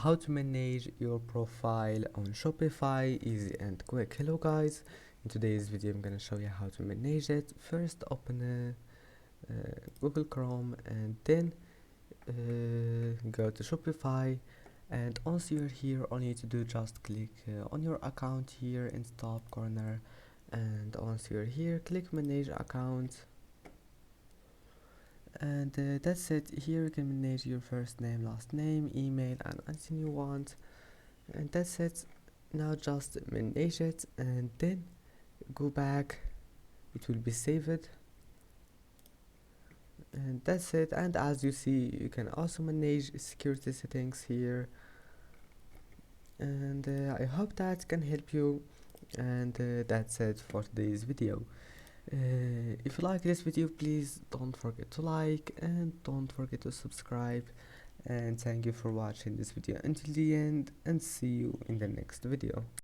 how to manage your profile on Shopify easy and quick. Hello guys, in today's video I'm gonna show you how to manage it. First open Google Chrome and then go to Shopify, and once you're here all you need to do just click on your account here in the top corner, and once you're here click manage account, and that's it. Here you can manage your first name, last name, email and anything you want, and that's it. Now just manage it and then go back, it will be saved, and that's it. And as you see, you can also manage security settings here, and I hope that can help you. And that's it for today's video. If you like this video, please don't forget to like and don't forget to subscribe, and thank you for watching this video until the end, and see you in the next video.